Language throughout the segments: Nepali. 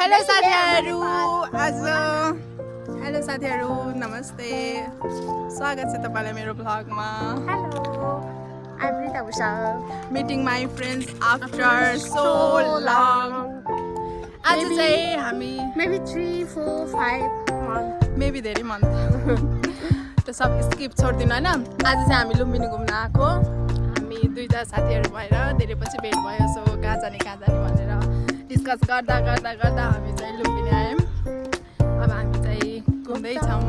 हेलो साथीहरु नमस्ते स्वागत छ तपाईलाई मेरो ब्लगमा hello I'm Rita Usha meeting my friends after so long आज चाहिँ हामी maybe 3 4 5 months maybe धेरै मन्थ त सब स्किप छोड्दिनु हैन आज चाहिँ हामी लुम्बिनी घुम्न आएको हामी दुईटा साथीहरु भएर धेरै पछि भेट भयो सो कहाँ जाने भनेर डिस्कस गर्दा हामी चाहिँ लुम्बिनी आयौं अब हामी चाहिँ घुम्दै छौं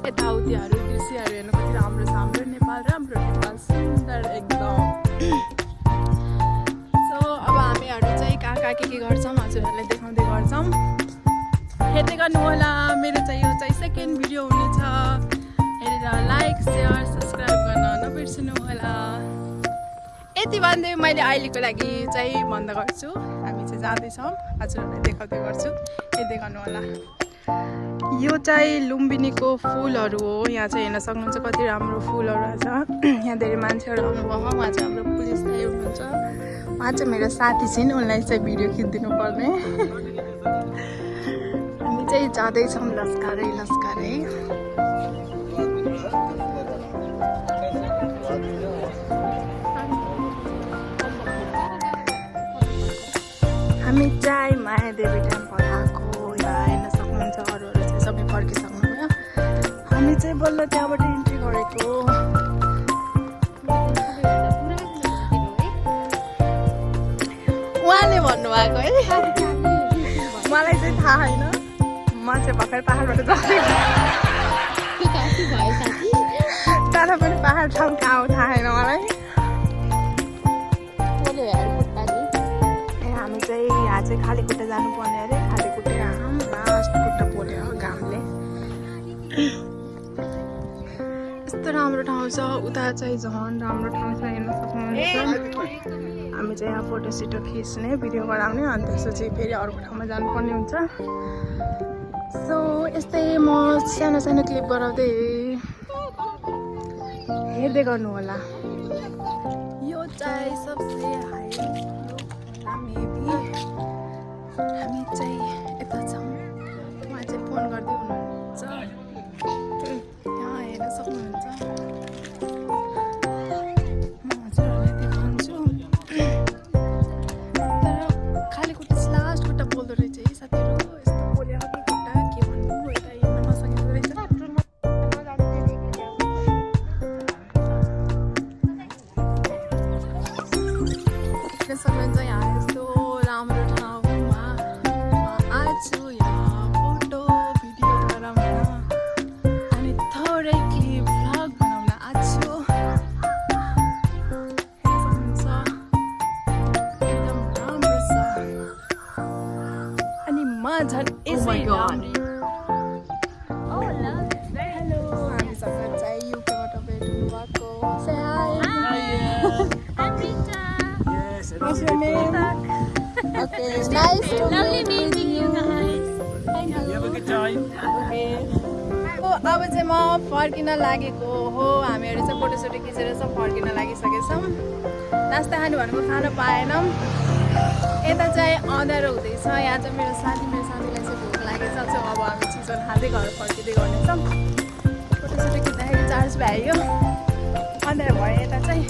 यताउतिहरु दृश्यहरु हेर्न कति राम्रो छ हाम्रो नेपाल सुन्दर एकदम सो अब हामीहरु चाहिँ कहाँ के गर्छौं हजुरहरुलाई देखाउँदै गर्छौं हेर्दै गर्नु होला मेरो चाहिँ यो चाहिँ सेकेन्ड भिडियो हुनेछ हेरेर लाइक शेयर सब्स्क्राइब गर्न नबिर्सनु होला यति भन्दै मैले अहिलेको लागि चाहिँ बन्द गर्छु हामी चाहिँ जाँदै छौं हजुरहरुलाई देखाउँदै गर्छु हेर्दै गर्नु होला यो चाहिँ लुम्बिनीको फुलहरु हो यहाँ चाहिँ हेर्न सक्नुहुन्छ कति राम्रो फुलहरु छ यहाँ धेरै मान्छेहरु आउनुभयो उहाँ चाहिँ हाम्रो पुलिस दाइ हुनुहुन्छ उहाँ चाहिँ मेरो साथी छिन् उनलाई चाहिँ भिडियो खिच्दिनु पर्ने हामी चाहिँ जाँदै छौं लस्कारै हामी चाहिँ मायादेवी टेम्पल आएको यहाँ हेर्न सक्नुहुन्छ अरूहरू चाहिँ सबै फर्किसक्नुभयो हामी चाहिँ बल्ल त्यहाँबाट इन्ट्री गरेको उहाँले भन्नुभएको है मलाई चाहिँ थाहा होइन म चाहिँ भर्खर पहाडबाट गएको तर पनि पहाड ठाउँ कहाँ हो थाहा छैन मलाई हामी चाहिँ यहाँ चाहिँ खाली खुट्टा जानुपर्ने अरे खाली खुट्टा घाम लास्ट खुट्टा पोल्यो घामले यस्तो राम्रो ठाउँ छ उता चाहिँ झन् राम्रो ठाउँ छ हेर्न सक्नुहुन्छ हामी चाहिँ यहाँ फोटो सिटो खिच्ने भिडियो गराउने अनि त्यसपछि फेरि अर्को ठाउँमा जानुपर्ने हुन्छ सो यस्तै म सानो क्लिप गराउँदै हेर्दै गर्नु होला यो चाहिँ सबसे हाई हामी चाहिँ यता छौँ उहाँ चाहिँ फोन गर्दै हुनुहुन्छ यहाँ हेर्न सक्नुहुन्छ म हजुरहरूलाई देखाउँछु तर खाली खुट्टा लास्ट खुट्टा पोल्दो रहेछ है साथीहरू यस्तो पोल्यो कि खुट्टा के भन्नु यता हिँड्न नसकेको रहेछ सक्नुहुन्छ यहाँ यस्तो राम्रो ठाउँमा आछु यहाँ फोटो भिडियो गराउन अनि थोरै क्लिप भ्लग बनाउन आछु सक्नुहुन्छ एकदम राम्रो छ अनि म झन् यसै हेलो हामीसँग चाहिँ युकेबाट भेट हुनुभएको What's your name? Okay, nice to meet you guys. You have a good time. Okay. अब चाहिँ म फर्किन लागेको हो हामीहरू चाहिँ फोटोसोटो खिचेर सब फर्किन लागिसकेछौँ नास्ता खानु भनेको खान पाएनौँ यता चाहिँ अँध्यारो हुँदैछ यहाँ चाहिँ मेरो साथीलाई चाहिँ भोक लागेछ अब हामी चिजन खाँदै घर फर्किँदै गर्नेछौँ फोटोसोटो खिच्दाखेरि चार्ज भ्यायो अँध्यारो भयो यता चाहिँ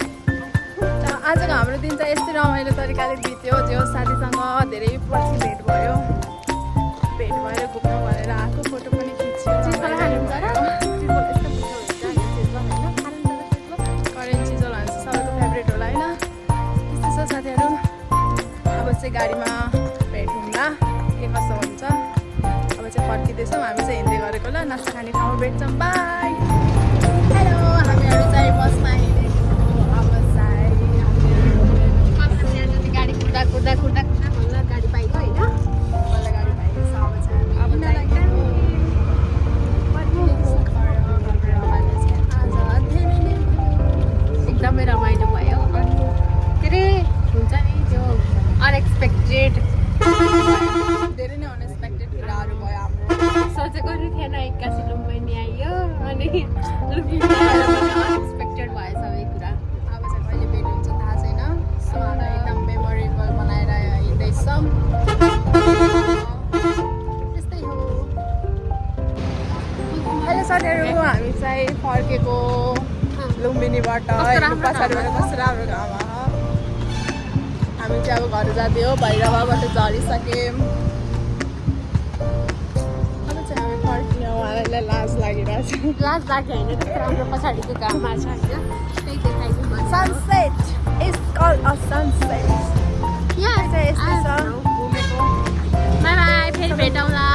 आजको हाम्रो दिन चाहिँ यस्तै रमाइलो तरिकाले बित्यो जो साथीसँग धेरै पछि भेट भएर घुम्नु भनेर आएको फोटो पनि खिच्यो करेन्ट चिजल भन्छ सबैको फेभरेट होला होइन त्यस्तो छ साथीहरू अब चाहिँ गाडीमा भेट हुँदा के कसो हुन्छ अब चाहिँ फर्किँदैछौँ हामी चाहिँ हिँड्दै गरेको ल नास्ता खाने ठाउँमा भेट्छौँ बाई हेलो हामीहरू चाहिँ बसमा कुद्दा बल्ल गाडी पाइयो होइन बल्ल गाडी पाइयो अब एकदमै रमाइलो भयो के अरे हुन्छ नि त्यो अनएक्सपेक्टेड धेरै नै अनएक्सपेक्टेड कुराहरू भयो हाम्रो सोचेको नि थिएन एक्कासी लुम्बिनी आइयो अनि लुम्बिनी अनएक्सपेक्टेड भयो सबै कुरा अब चाहिँ कहिले भेट हुन्छ थाहा छैन सो एकदम मेमोरेबल बनाएर हिँड्दैछौँ चाहिँ फर्केको लुम्बिनीबाट कस्तो राम्रो पछाडिबाट घाम कस्तो राम्रो घाम हामी चाहिँ अब घर जाँदै हो भैरवाबाट झरिसक्यौँ अब चाहिँ हामी फर्किने उहाँलाई लाज लागिरहेछ लाज लाग्यो होइन त्यस्तो राम्रो पछाडिको घाममा छ होइन त्यही देखाइदिउँ भनेर। Sunset is called a sunset Yes, चाहिँ यस्तो I छ don't know. घुमेको बाई बाई फेरि भेटौँला।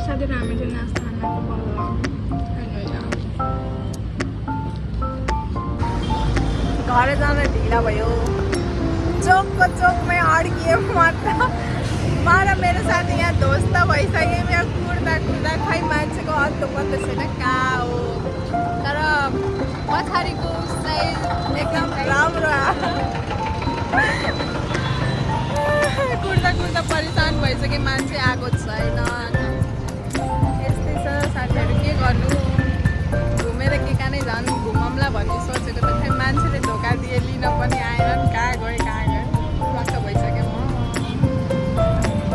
साथीहरू हामी चाहिँ नास्ता खानाको बल्ल घर जान ढिला भयो चोकको चोकमै अड्कियो म र मेरो साथी यहाँ ध्वस्त भइसक्यौँ यहाँ कुर्दा कुर्दा खै मान्छेको अत्तो पत्तो छैन कहाँ हो तर पछाडिको चाहिँ एकदम राम्रो कुर्दा कुर्दा परेसान भइसक्यो मान्छे आएको छैन यस्तै छ साथीहरू के गर्नु घुमेर के कहाँ नै झन् घुमौँला भन्ने सोचेको त खै मान्छेले धोका दिए लिन पनि आएन कहाँ गयो वाक्क भइसक्यो म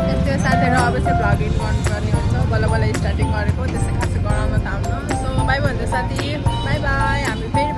यस्तै साथीहरू अब चाहिँ भ्लगिङ गर्नुपर्ने हुन्छ बल्ल बल्ल स्टार्टिङ गरेको त्यसै खासै गराउन थाल्नु सो बाई भन्छु साथी बाई बाई हामी फेरि